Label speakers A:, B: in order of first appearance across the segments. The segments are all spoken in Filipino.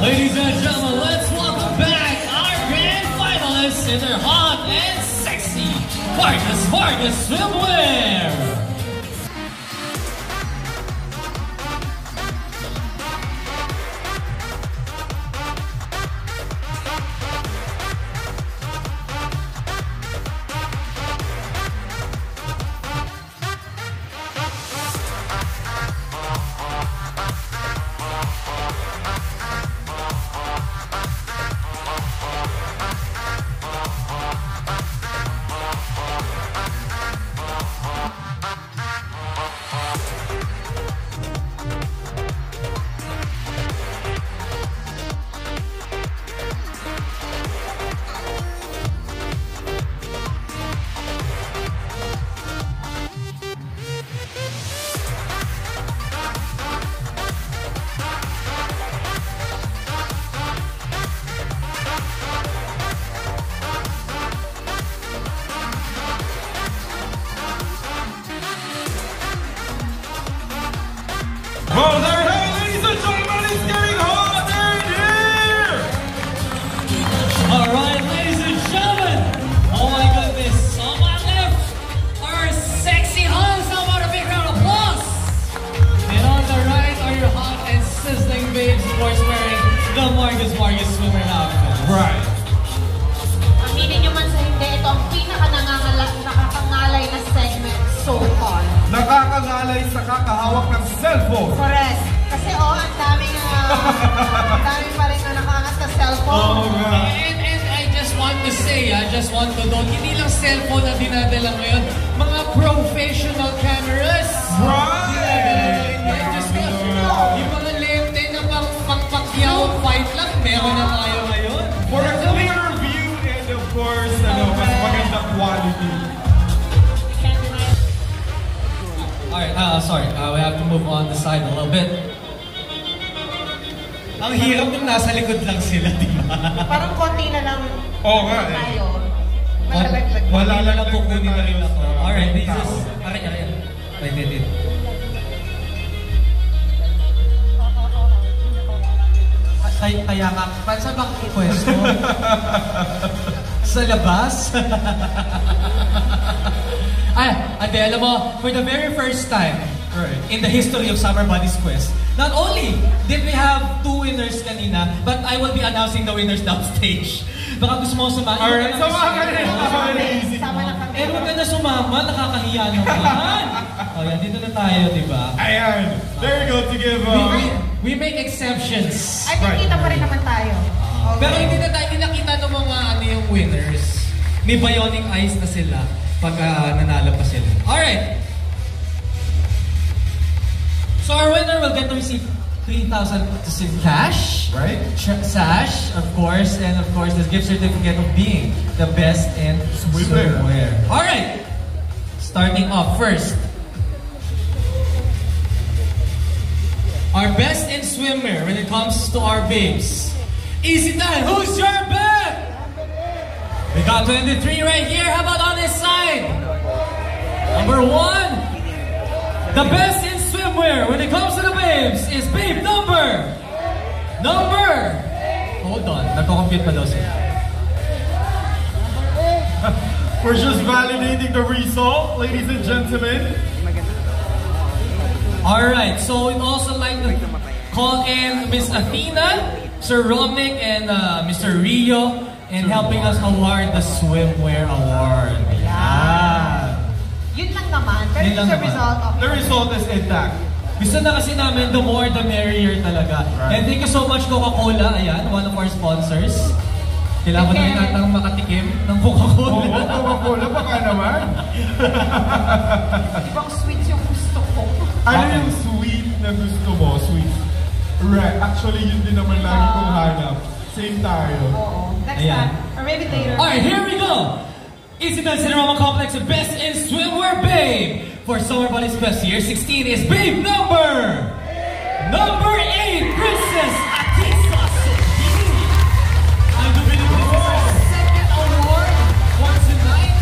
A: Ladies and gentlemen, let's welcome back our grand finalists in their hot and sexy Vargas swimwear.
B: Well, there it is, ladies and gentlemen, it's getting hot in here!
A: Alright, ladies and gentlemen, oh my goodness, on my left, our sexy Hans, how about a big round of applause? And on the right are your hot and sizzling babes, of course, wearing the Vargas swimwear outfit.
B: Right.
C: Aminin nyo man sa hindi, ito ang nakakangalay na segment so far.
B: Nakakangalay sa kakahawak ng cellphone.
C: Correct. Kasi ang daming pa rin na nakaangat sa cellphone.
B: Oh, yeah.
A: And I just want to say, hindi lang cellphone na dinadala ngayon, mga professional cameras.
B: Right!
A: Yung mga lente na pang-Pacquiao fight lang, meron na tayo ngayon.
B: For a clearer view and of course, mas maganda quality.
A: Alright, sorry, we have to move on the side a little bit. Ang hirap nung nasa likod lang sila, di ba?
C: Parang konti na lang tayo.
A: Wala na lang kukunin na rin ako. Alright, this is... Aray. Kaya nga, saan ba ang pwesto? Sa labas? Ate, alam mo, for the very first time in the history of Summer Buddies Quest, not only did we have 2 winners kanina, but I will be announcing the winners downstage. Baka gusto mo sumama.
B: Alright, sumama ka rin.
C: Sama na kami.
A: Huwag ka na sumama, nakakahiya naman. Yan, dito na tayo, di ba?
B: Ayan. There you go to give...
A: We make exceptions.
C: Ay, kita pa rin naman tayo. Okay.
A: Pero hindi nakita ng mga yung winners. May bionic eyes na sila pag nanalo pa sila. Alright. So our winner will get to receive 3,000 in cash.
B: Right.
A: Sash, of course. And of course, this gift certificate of being the best in swimwear. Alright. Starting off first. Our best in swimwear when it comes to our babes. Easy time, who's your bet? We got 23 right here. How about on this side? Number 1. The best in swimwear when it comes to the babes is babe number. Hold on, nagko-compute pa daw siya.
B: We're just validating the result, ladies and gentlemen.
A: Alright, so we'd also like to call in Miss Athena, Sir Romnick, and Mr. Rio in helping us award the Swimwear Award.
C: Yeah. Yun lang naman, pero
A: Yun lang
C: the
A: naman.
C: result of
B: The result is intact.
A: Gusto na kasi namin, the more the merrier talaga.
B: Right.
A: And thank you so much Coca-Cola, ayan, one of our sponsors. Kailangan na rin natang makatikim ng Coca-Cola.
B: Oo, Coca-Cola, baka naman.
C: ibang sweets yung gusto ko.
B: Ano yung sweet na gusto mo? Sweet. Right. Actually, yun din naman lagi kong hanap. Same tayo.
C: Oo. Next
A: Ayan.
C: time. Or maybe later.
A: Alright, here we go! Isitan Cinerama Complex, the best in swimwear babe! For Summer Buddies Quest year 16 is babe number 8, Princess Atisa Sofia! I do believe this is our second award for tonight.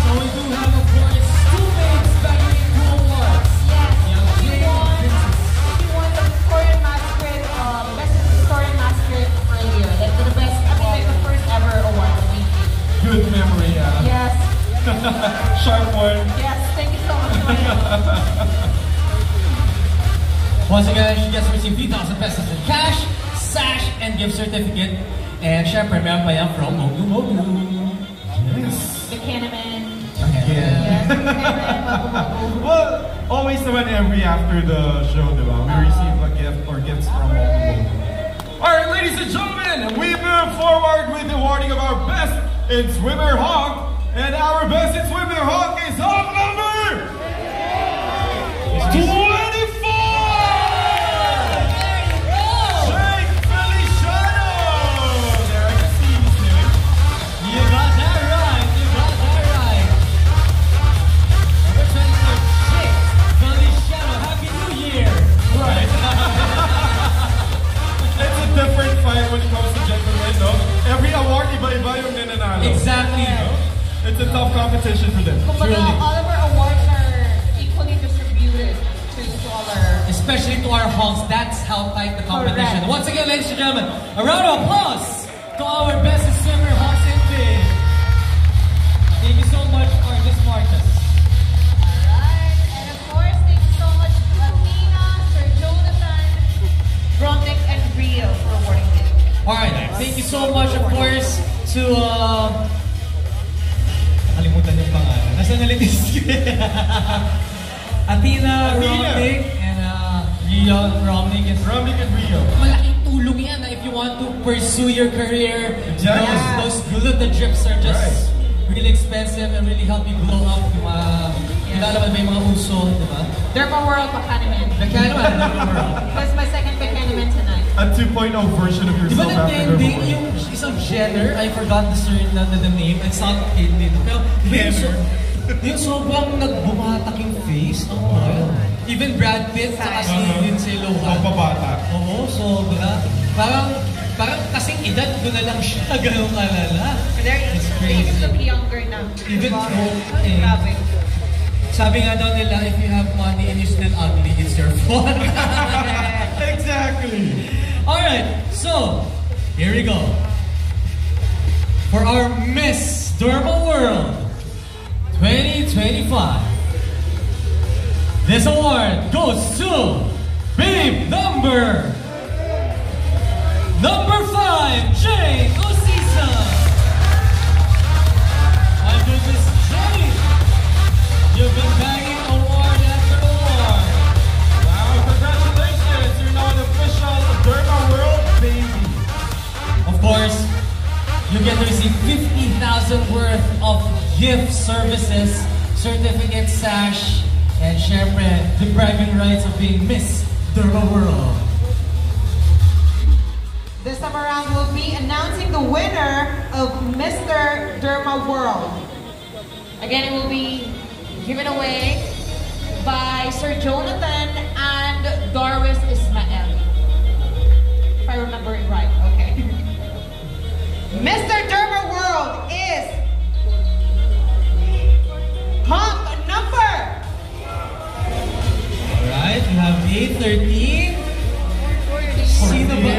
A: So we do have, of course, 2 babes bagging in 2 awards.
C: Yes.
A: Young Jane and Princess.
C: He won the Victorian Masquerade, Best Victorian Masquerade
B: Sharp one.
C: Yes, thank you so much, Maya.
A: Once again, she gets to receive 3,000 pesos in cash, sash, and gift certificate. And syempre, meron pa yan from Mogu Mogu.
B: Yes.
C: The Canaman.
B: Yeah.
C: Yes, the Canaman, Mogu Mogu.
B: Well, always naman after the show, diba? We receive a gift or gifts from Mogu Mogu. Alright, ladies and gentlemen, we move forward with the awarding of our best in Swimmer Hawk. And our best in Swimmer Hawk is Hawk number 24! Different fight when it comes to gentlemen, no? Every award, iba-iba yung nananalo.
A: Exactly.
B: No? It's a tough competition for them.
C: Kumbaga, all of our awards are equally distributed to all our...
A: Especially to our halls. That's how tight the competition.
C: Correct.
A: Once again, ladies and gentlemen, a round of applause to our best swimmer, Hawks and Big. Thank you so much, Marcus Marcus.
C: Alright, and of course, thank you so much to Athena, Sir Jonathan, Romnick, and Rio for awarding me.
A: Alright, thank you so much, of course, to nakalimutan yung pangalan. Nasaan na litis? Athena, Romnick, and Rio, Romnick and Rio. Malaking tulong yan if you want to pursue your career.
B: Exactly.
A: Those gluten drips are just really expensive and really help you glow up. Kilala ba yung mga uso, di ba?
C: Derma World Bacaniman.
A: Bacaniman, Derma World.
C: That's my second Bacaniman tonight.
B: A 2.0 version of
A: Di ba
B: yourself after
A: nag-ending yung isang Jenner? I forgot the name. It's not ending. Pero yung sobrang nagbumatak yung face. Even Brad Pitt sa si Lindsay Lohan.
B: Pabata.
A: Oo, sobra. Parang kasing edad ko na lang siya ganun kalala. It's
C: They
A: crazy.
C: look younger now.
A: Even
C: Grabe.
A: sabi nga daw nila, if you have money and you're still ugly, it's your fault.
B: Exactly.
A: Alright, so, here we go. For our Miss Derma World 2025. This award goes to Babe number 5, Jane Osisa. And with Miss Jane, you've been bagging award after award.
B: Wow, congratulations. You're now an official Derma World baby.
A: Of course, you get to receive 50,000 worth of gift services, certificate, sash, and syempre, the bragging rights of being Miss Derma World.
C: This time around, we'll be announcing the winner of Mr. Derma World. Again, it will be given away by Sir Jonathan and Darwis Ismael. If I remember it right, okay. Mr. Derma World is Hawk number.
A: Alright, we have 8, 13. Sino ba?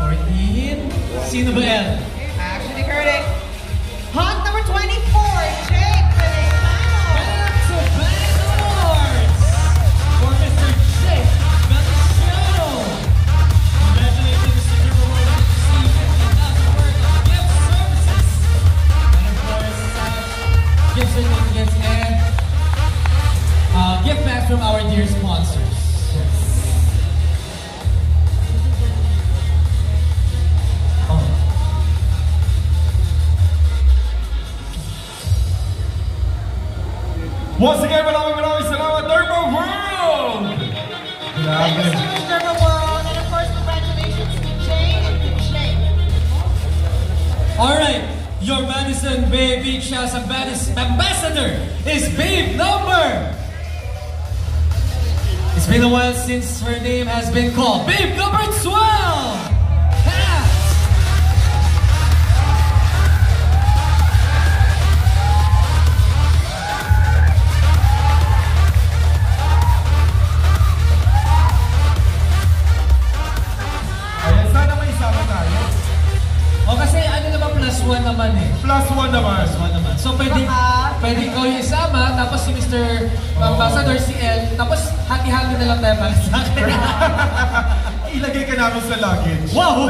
A: 14. Sino ba L?
C: Actually correct. Hawk number 24, Jake Feliciano.
A: Back-to-back awards for Mr. Jake Feliciano. Congratulations, Mr. Derma World, on receiving 50,000 worth of gift services. And of course, gift certificates and gift back from our dear sponsors.
B: Once again, maraming salamat, Derma World!
C: Thank you so much, Derma World. And of course, congratulations to Jane and to Jake.
A: Alright, your Madison Bay Beach House ambassador is Babe number. It's been a while since her name has been called. Babe number 12! Pat!
B: Ayan, sana may isama tayo.
A: O kasi ano naman +1 naman eh.
B: +1 naman.
A: +1 naman. So pwede pwede ikaw yung isama, tapos si Mr. Ambassador, si El, tapos hati-hati na lang tayo para sa akin.
B: Ilagay ka namin sa luggage.
A: Wow!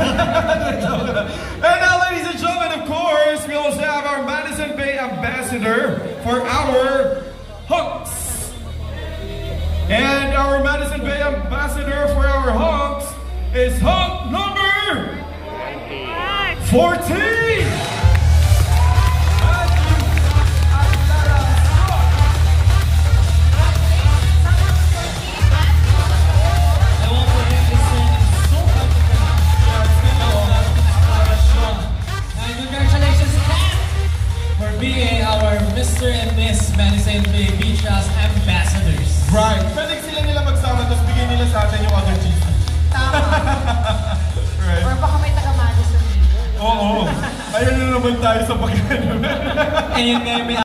B: And now, ladies and gentlemen, of course, we also have our Madison Bay Ambassador for our hunks. And our Madison Bay Ambassador for our hunks is hunk number 14!
A: Being our Mr. and Miss Madison Bay Beach House Ambassadors.
B: Right. Pwede sila nila magsama tapos bigyan nila sa atin yung other GC.
C: Tama.
B: Right.
C: Or baka may taga-Madison dito.
B: Oo. Ayun na naman tayo sa pagkano.
A: Ayun nga yung may